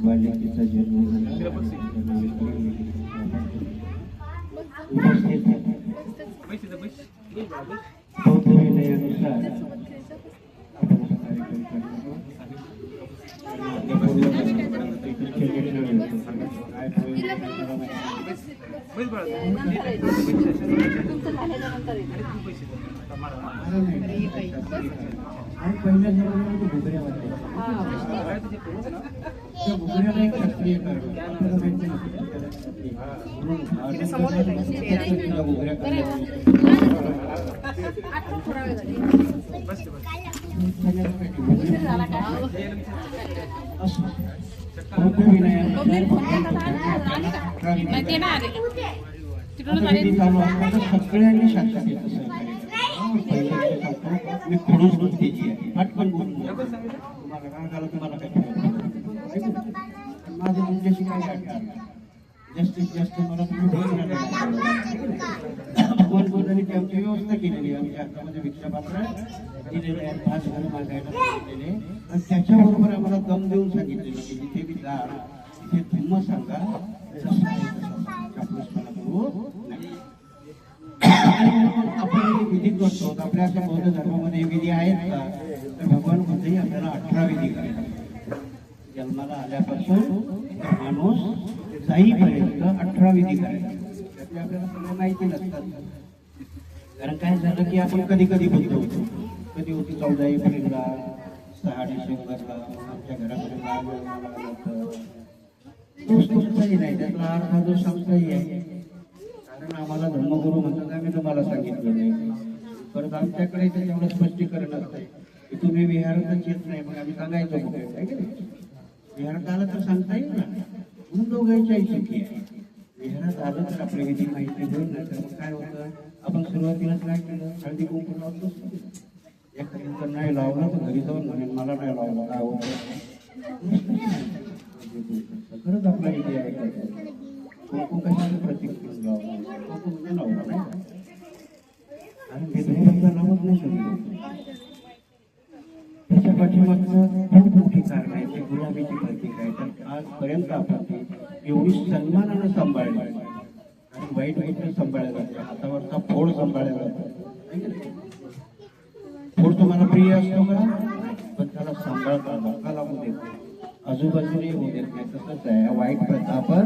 बालिकेचा जन्म बौद्ध विनयानुसार आपण हा कार्यक्रम आणि पहिल्या जमान्यामध्ये घुगऱ्या वाजल्या त्या घुगऱ्याला एक शास्त्रीय कारण आपल्याला माहिती नसतं घुगऱ्या सगळ्यांनी शांत घेतलं मी खडूस बुद्धीची आहे पटकन तुम्हाला राग आला तुम्हाला काय माझं तुमच्याशी काय वाटतं जास्तीत जास्त मला तुम्ही कोण कोणाने आमची व्यवस्था केलेली आहे आमच्या हातामध्ये भिक्षापात्र दिलेले आहेत 5 घरं मागायला सांगितलेले आणि त्याच्याबरोबर आम्हाला दम देऊन सांगितलेलं की जिथे बी जा तिथे धम्म सांगा चापलूसपणा करू नाही. आपण विधी करतो आपल्या अशा बौद्ध धर्मामध्ये विधी आहेत का तर भगवान बुद्धही आपल्याला 18 विधी करतात. जन्माला आल्यापासून माणूस जाईपर्यंत 18 विधी करायचे त्यातले आपल्याला सगळं माहिती नसतात. कारण काय झालं की आपण कधी कधी बोलतो कधी होती 14 एप्रिलला 6 डिसेंबरला आमच्या घरामध्ये तुमचाही नाही त्यातला अर्थ जो संस्थाही आहे. कारण आम्हाला धर्मगुरू म्हणतात आम्ही तुम्हाला सांगितलं नाही परत आमच्याकडे त्याच्यावर स्पष्टीकरण असतं की तुम्ही विहारातच येत नाही मग आम्ही सांगायचं आहे की नाही. विहारात आलं तर सांगता येईल ना म्हणून दोघांच्याही सुखी आहे. विहारात आलं तर आपली विधी माहिती होईल ना तर मग काय होतं आपण सुरुवातीलाच काय केलं हळदी कुंकू लावतो एखाद्या नाही लावलं तर घरी जाऊन म्हणेन मला नाही लावलं काय होतं खरंच आपला विधी आहे कुंकू कशाचं प्रतीक म्हणून लावलं कुंकू म्हणजे लावला नाही आणि भेदभावाचा लावत नाही शकतो. त्याच्या पाठीमागचं खूप मोठी कारण आहे ते गुलाबीची प्रतीक आहे तर आजपर्यंत आपण ती एवढी सन्मानानं सांभाळली आणि वाईट वाईट सांभाळल्या जाते हातावरचा फोड सांभाळला जातो. फोड तुम्हाला प्रिय असतो का पण त्याला सांभाळता धक्का लागू देत नाही आजूबाजूने होऊ देत नाही. तसंच आहे वाईट प्रथा आपण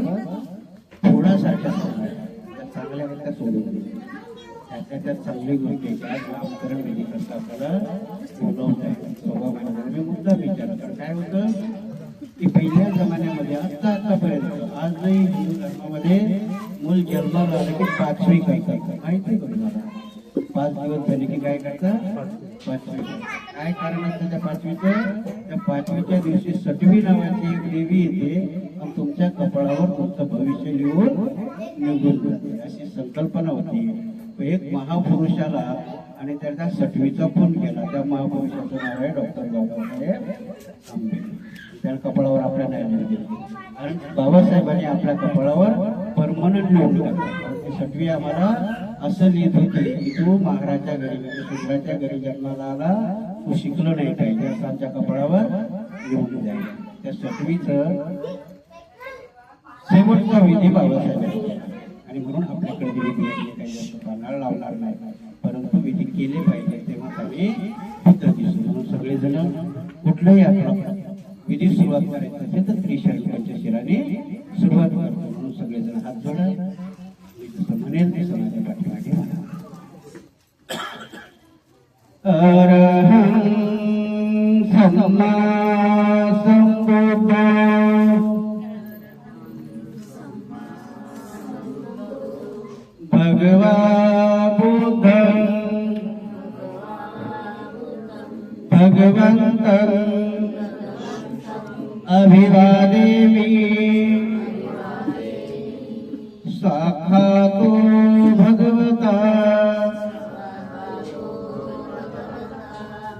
फोडासारख्या सांभाळल्या चांगल्या प्रथा सोडून देतो त्याच्या चांगली गोष्टी नामकरण विधी करता आपल्याला बोलवत आहे स्वभाव मी मुद्दा विचारतो काय होतं की पहिल्या जमान्यामध्ये आतापर्यंत आजही हिंदू धर्मामध्ये मूल जन्माला आलं की 5वी करतात माहिती आहे तुम्हाला 5 दिवस झाले की काय करतात 5वी काय कारण असतं त्या 5वीचं त्या 5वीच्या दिवशी सटवी नावाची एक देवी येते आणि तुमच्या कपाळावर तुमचं भविष्य लिहून निघून जाते अशी संकल्पना होती. एक महापुरुषाला आणि त्याचा सटवीचा फोन केला त्या महापुरुषाचं नाव आहे डॉक्टर बाबासाहेब आंबेडकर. त्या कपाळावर आपल्या नाही दिली कारण बाबासाहेबांनी आपल्या कपाळावर परमनंट लिहून टाकलं. सटवी आम्हाला असं लिहित होते की तू महाराजच्या घरी शूद्राच्या घरी जन्माला आला तू शिकलो नाही पाहिजे असं आमच्या कपाळावर लिहून जाईल. त्या सटवीचं शेवटचा विधी बाबासाहेब आणि म्हणून आपल्याकडे विधी काही जास्त पानाळ लावणार नाही परंतु विधी केले पाहिजे तेव्हा आम्ही बुद्ध दिसतो. म्हणून सगळेजण कुठलाही आपला विधी सुरुवात करायचं असेल तर त्रिशंकू पंचशिराने सुरुवात करतो. म्हणून सगळेजण हात जोडा मी जसं म्हणेल ते समाजाच्या पाठीमागे म्हणा अरहं सम्मा संबुद्ध भगवा बुद्ध भगवंत अभिवादेमि साक्षातो भगवता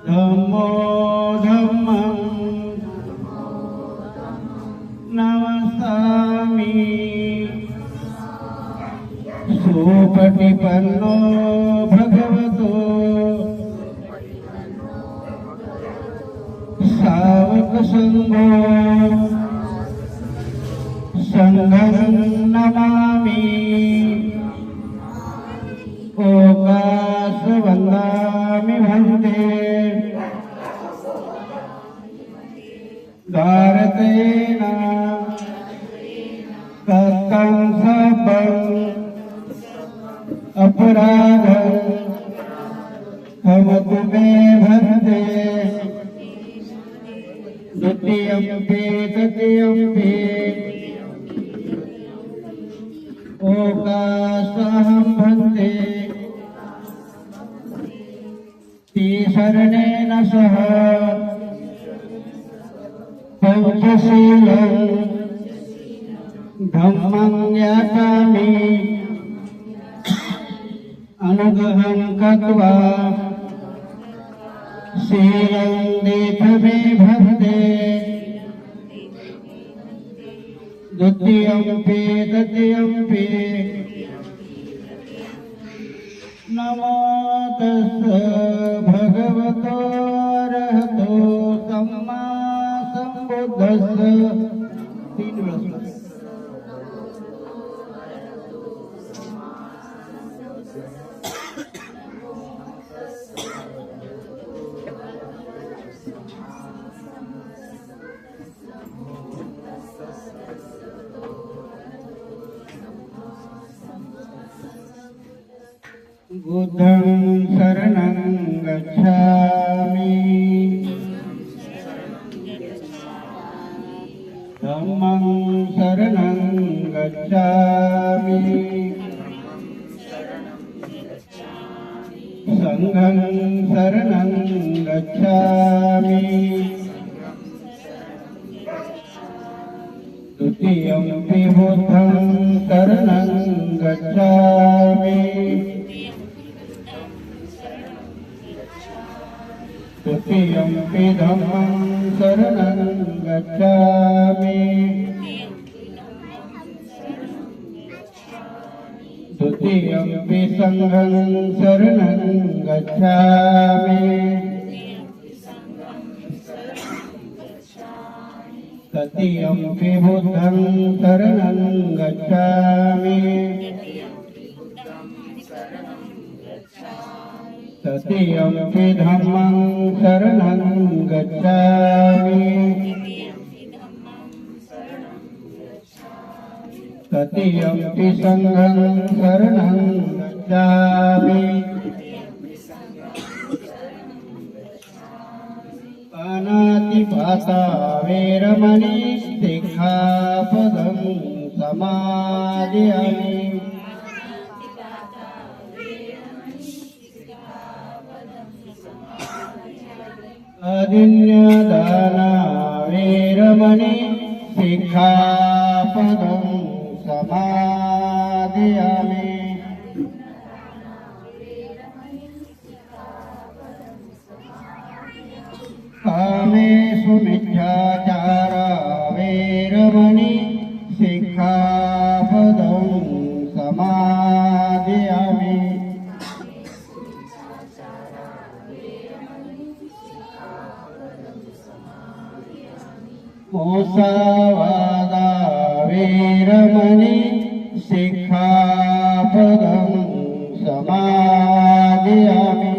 धम्मो धम्मं नमस्सामि सुपटिपन्नो भगवतो सावक संघो संघं नमामि ओकाश वन्दामि वन्दे भारतेन कथं सबं अपराधं क्षमतु मे भन्ते द्वितीयम्पि तृतीयम्पि ओकाशहं भन्ते तीसरणेन सह पंचशीलं धम्मं याचामि अनुग्रहं कृत्वा शीलं देहि मे भन्ते द्वितीयम्पि तृतीयम्पि नमो तस्स भगवतो अरहतो सम्मा सम्बुद्धस्स तीन वेळा बुद्धं शरणं गच्छामि धम्मं शरणं गच्छामि संघं शरणं गच्छामि द्वितीयम्पि बुद्धं शरणं गच्छामि तृतीयम्पि धम्मं शरणं गच्छामि द्वितीयम्पि संघं शरणं गच्छामि तृतीयम्पि बुद्धं शरणं गच्छामि तृतीयम्पि धम्मं शरणं गच्छामि तृतीयम्पि संघं शरणं गच्छामि पानातिपाता वेरमणि सिक्खापदं समादयामि अदिन्यदाना वेरमणि सिक्खापदं समादयामि कामेषु मिथ्याचारा वेरमणि सिक्खापदं समादयामि मुसावादा वेरमणि सिक्खापदं समादयामि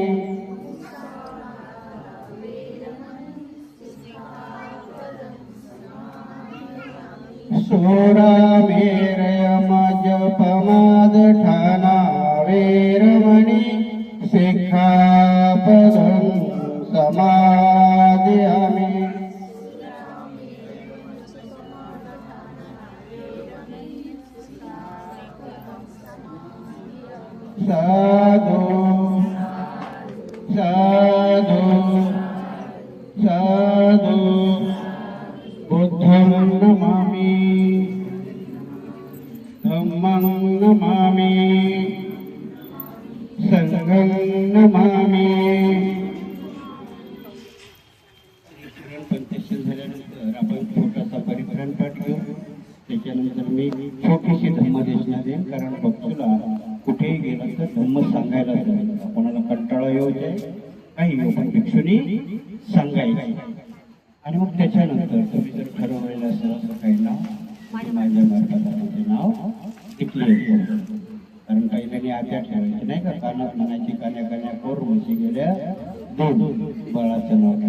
शूरामेरयमजपमादठाना वेरमणि सिक्खापदं समादयामि साधु साधु साधु बुद्ध नमामि. पंचशील झाल्यानंतर आपण छोटासा परिग्रहण पाठ घेऊ. त्याच्यानंतर मी छोटीशी धम्मदेशना देईन, कारण भक्तूला कुठेही गेला तर धम्म सांगायला जाईल. कोणाला कंटाळा येऊ जाय काही येऊ, पण भिक्षुनी सांगायची. आणि मग त्याच्यानंतर तुम्ही जर ठरवलेलं असेल असं काही नाव, माझ्या मार्गाचे नाव डिक्लेअर करू. कारण काही जणी आज्ञा ठेवायची नाही का, कानात म्हणायची कान्या कान्या कोर म्हशी गेल्या दोन, बाळाचं नाव